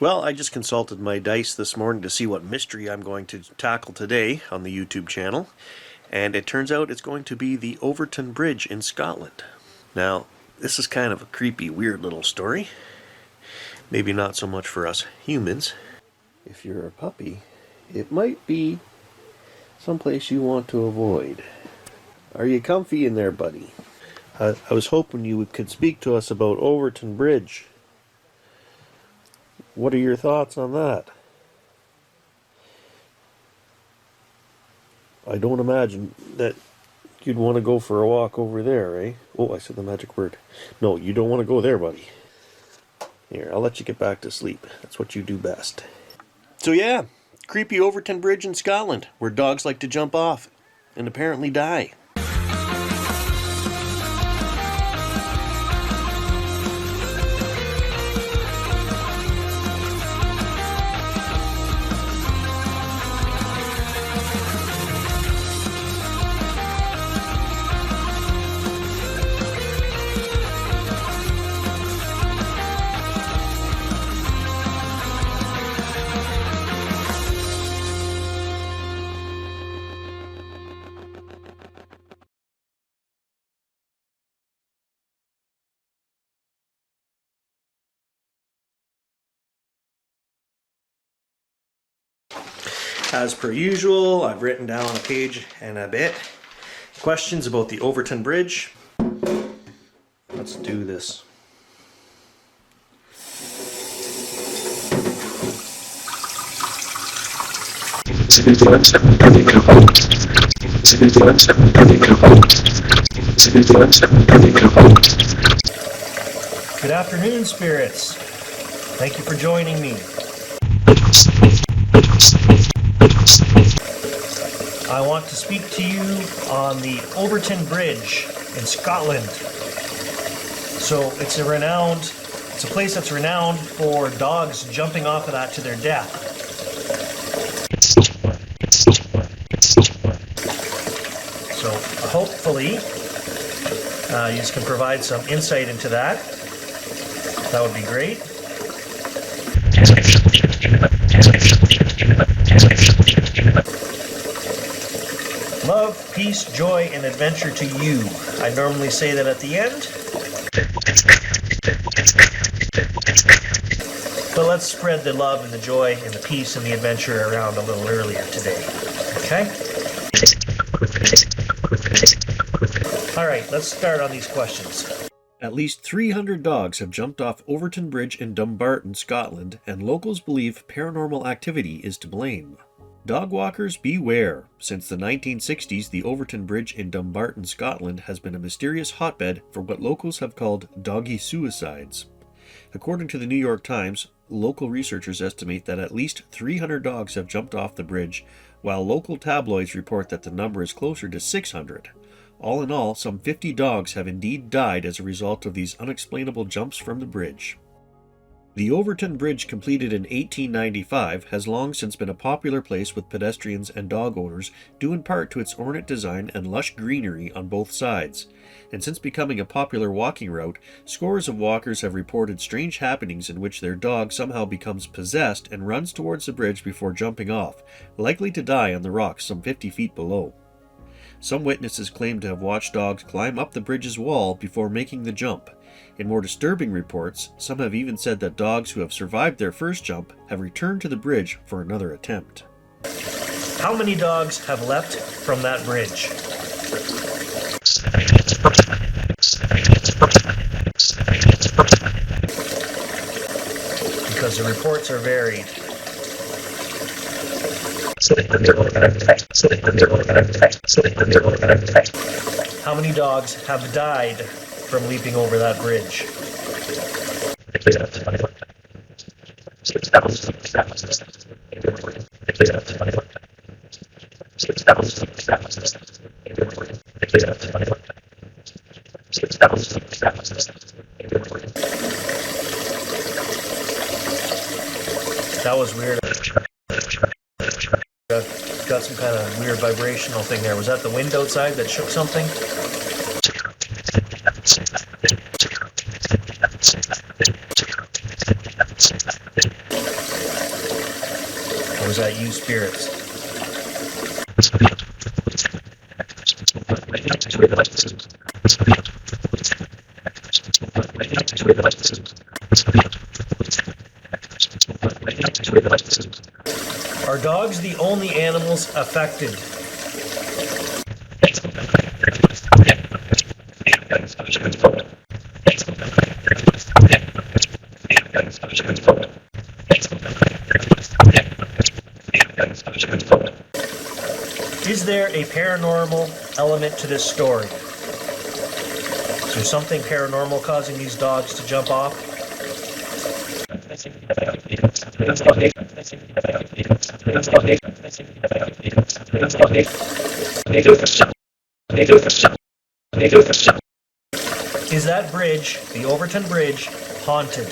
Well, I just consulted my dice this morning to see what mystery I'm going to tackle today on the YouTube channel, and it turns out it's going to be the Overtoun Bridge in Scotland. Now, this is kind of a creepy, weird little story. Maybe not so much for us humans. If you're a puppy, it might be someplace you want to avoid. Are you comfy in there, buddy? I was hoping you could speak to us about Overtoun Bridge. What are your thoughts on that? I don't imagine that you'd want to go for a walk over there, eh? Oh, I said the magic word. No, you don't want to go there, buddy. Here, I'll let you get back to sleep. That's what you do best. So yeah, creepy Overtoun Bridge in Scotland, where dogs like to jump off and apparently die. As per usual, I've written down a page and a bit. Questions about the Overtoun Bridge. Let's do this. Good afternoon, spirits. Thank you for joining me. I want to speak to you on the Overtoun Bridge in Scotland. So it's a place that's renowned for dogs jumping off of that to their death. So hopefully you can provide some insight into that. That would be great. Love, peace, joy, and adventure to you. I normally say that at the end. But let's spread the love and the joy and the peace and the adventure around a little earlier today. Okay? Alright, let's start on these questions. At least 300 dogs have jumped off Overtoun Bridge in Dumbarton, Scotland, and locals believe paranormal activity is to blame. Dog walkers beware. Since the 1960s, the Overtoun Bridge in Dumbarton, Scotland has been a mysterious hotbed for what locals have called doggy suicides. According to the New York Times, local researchers estimate that at least 300 dogs have jumped off the bridge, while local tabloids report that the number is closer to 600. All in all, some 50 dogs have indeed died as a result of these unexplainable jumps from the bridge. The Overtoun Bridge, completed in 1895, has long since been a popular place with pedestrians and dog owners, due in part to its ornate design and lush greenery on both sides. And since becoming a popular walking route, scores of walkers have reported strange happenings in which their dog somehow becomes possessed and runs towards the bridge before jumping off, likely to die on the rocks some 50 feet below. Some witnesses claim to have watched dogs climb up the bridge's wall before making the jump. In more disturbing reports, some have even said that dogs who have survived their first jump have returned to the bridge for another attempt. How many dogs have leapt from that bridge? Because the reports are varied. How many dogs have died from leaping over that bridge? That was weird. Got some kind of weird vibrational thing there. Was that the wind outside that shook something? was that you spirits? Are dogs the only animals affected? Is there a paranormal element to this story? Is there something paranormal causing these dogs to jump off? Is that bridge, the Overtoun Bridge, haunted?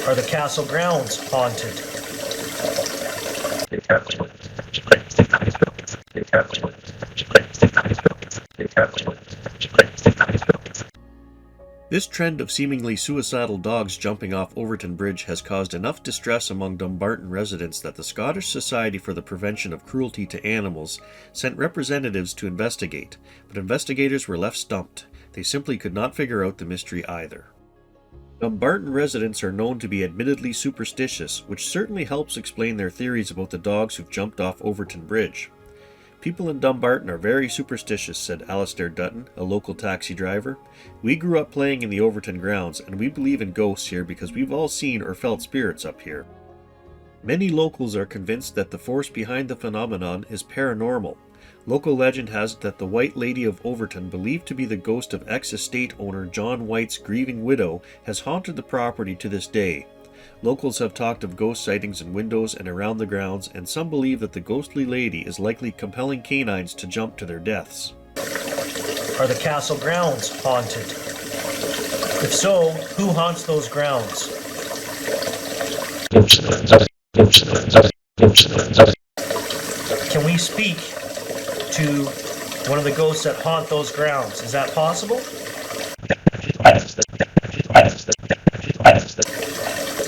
Are the castle grounds haunted? This trend of seemingly suicidal dogs jumping off Overtoun Bridge has caused enough distress among Dumbarton residents that the Scottish Society for the Prevention of Cruelty to Animals sent representatives to investigate, but investigators were left stumped. They simply could not figure out the mystery either. Dumbarton residents are known to be admittedly superstitious, which certainly helps explain their theories about the dogs who've jumped off Overtoun Bridge. People in Dumbarton are very superstitious, said Alistair Dutton, a local taxi driver. We grew up playing in the Overtoun grounds, and we believe in ghosts here because we've all seen or felt spirits up here. Many locals are convinced that the force behind the phenomenon is paranormal. Local legend has it that the White Lady of Overtoun, believed to be the ghost of ex-estate owner John White's grieving widow, has haunted the property to this day. Locals have talked of ghost sightings in windows and around the grounds, and some believe that the ghostly lady is likely compelling canines to jump to their deaths. Are the castle grounds haunted? If so, who haunts those grounds? Can we speak to one of the ghosts that haunt those grounds? Is that possible?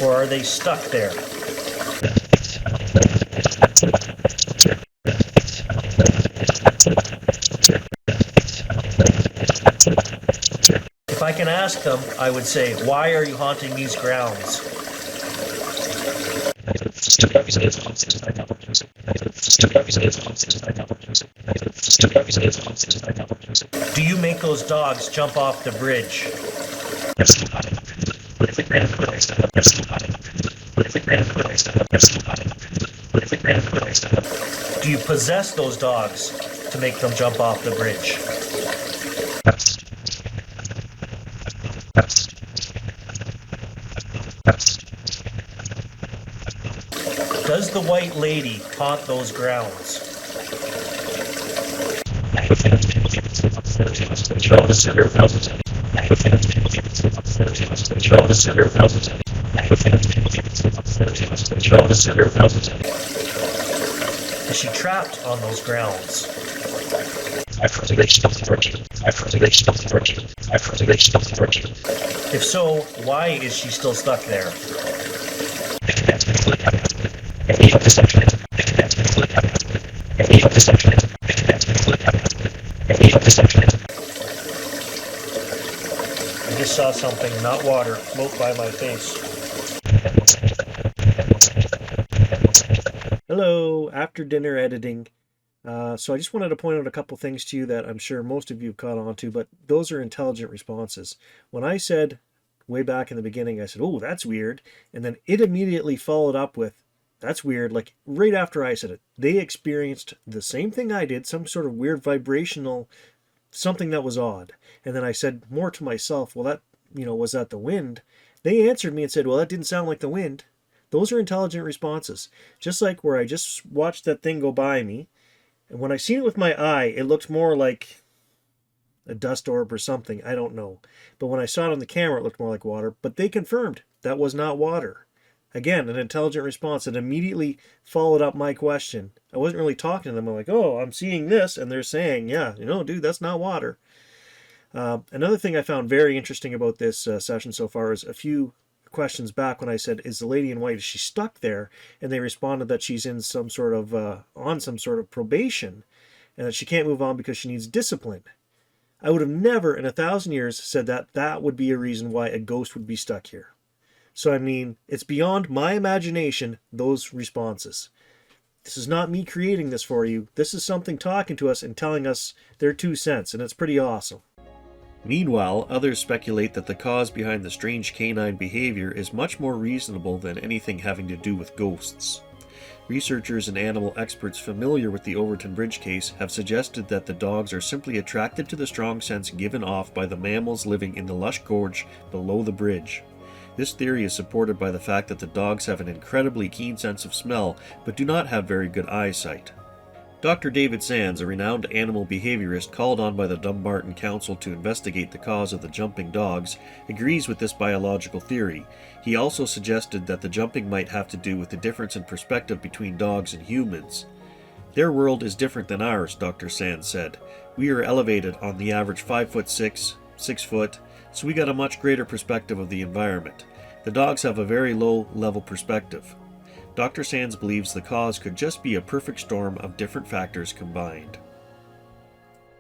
Or are they stuck there? If I can ask them, I would say, why are you haunting these grounds? Do you make those dogs jump off the bridge? Do you possess those dogs to make them jump off the bridge? Does the White Lady haunt those grounds? Is she trapped on those grounds? If so, why is she still stuck there? I just saw something, not water, float by my face. Hello, after dinner editing. So I just wanted to point out a couple things to you that I'm sure most of you have caught on to, but those are intelligent responses. When I said, way back in the beginning, I said, oh, that's weird, and then it immediately followed up with, that's weird, like right after I said it. They experienced the same thing I did, some sort of weird vibrational, something that was odd. And then I said more to myself, well, that, was that the wind? They answered me and said, well, that didn't sound like the wind. Those are intelligent responses. Just like where I just watched that thing go by me, and when I seen it with my eye, it looked more like a dust orb or something. I don't know. But when I saw it on the camera, it looked more like water. But they confirmed that was not water. Again, an intelligent response that immediately followed up my question. I wasn't really talking to them. I'm like, oh, I'm seeing this. And they're saying, yeah, dude, that's not water. Another thing I found very interesting about this session so far is a few questions back when I said, is the lady in white, is she stuck there? And they responded that she's in some sort of, on some sort of probation and that she can't move on because she needs discipline. I would have never in 1,000 years said that that would be a reason why a ghost would be stuck here. So, I mean, it's beyond my imagination, those responses. This is not me creating this for you. This is something talking to us and telling us their 2 cents, and it's pretty awesome. Meanwhile, others speculate that the cause behind the strange canine behavior is much more reasonable than anything having to do with ghosts. Researchers and animal experts familiar with the Overtoun Bridge case have suggested that the dogs are simply attracted to the strong scents given off by the mammals living in the lush gorge below the bridge. This theory is supported by the fact that the dogs have an incredibly keen sense of smell but do not have very good eyesight. Dr. David Sands, a renowned animal behaviorist called on by the Dumbarton Council to investigate the cause of the jumping dogs, agrees with this biological theory. He also suggested that the jumping might have to do with the difference in perspective between dogs and humans. Their world is different than ours, Dr. Sands said. We are elevated on the average 5'6", 6 foot, so we got a much greater perspective of the environment. The dogs have a very low level perspective. Dr. Sands believes the cause could just be a perfect storm of different factors combined.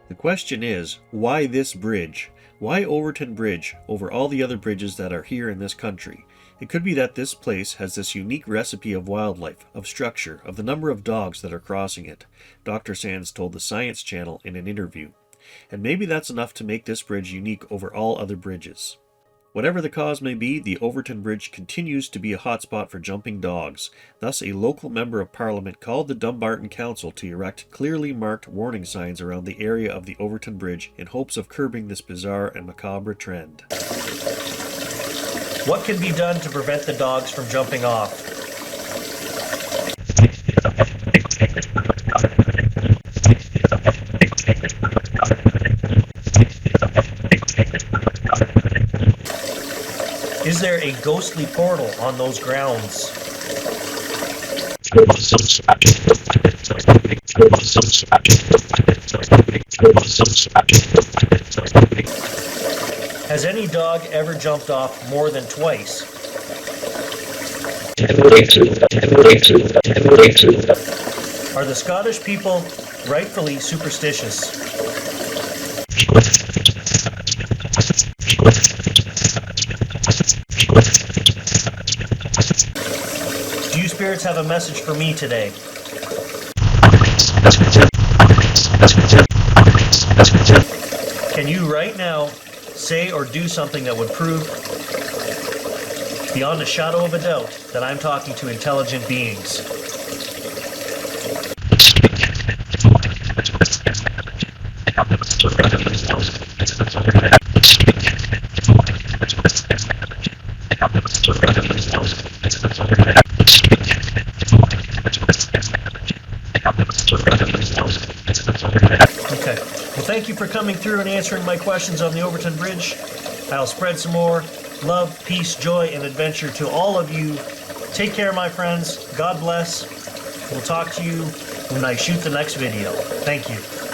The question is, why this bridge? Why Overtoun Bridge over all the other bridges that are here in this country? It could be that this place has this unique recipe of wildlife, of structure, of the number of dogs that are crossing it, Dr. Sands told the Science Channel in an interview. And maybe that's enough to make this bridge unique over all other bridges. Whatever the cause may be, the Overtoun Bridge continues to be a hotspot for jumping dogs. Thus, a local member of Parliament called the Dumbarton Council to erect clearly marked warning signs around the area of the Overtoun Bridge in hopes of curbing this bizarre and macabre trend. What can be done to prevent the dogs from jumping off? Is there a ghostly portal on those grounds? Has any dog ever jumped off more than twice? Are the Scottish people rightfully superstitious? Do you spirits have a message for me today? Can you right now say or do something that would prove beyond a shadow of a doubt that I'm talking to intelligent beings? Okay. Well, thank you for coming through and answering my questions on the Overtoun Bridge. I'll spread some more love, peace, joy, and adventure to all of you. Take care, my friends. God bless. We'll talk to you when I shoot the next video. Thank you.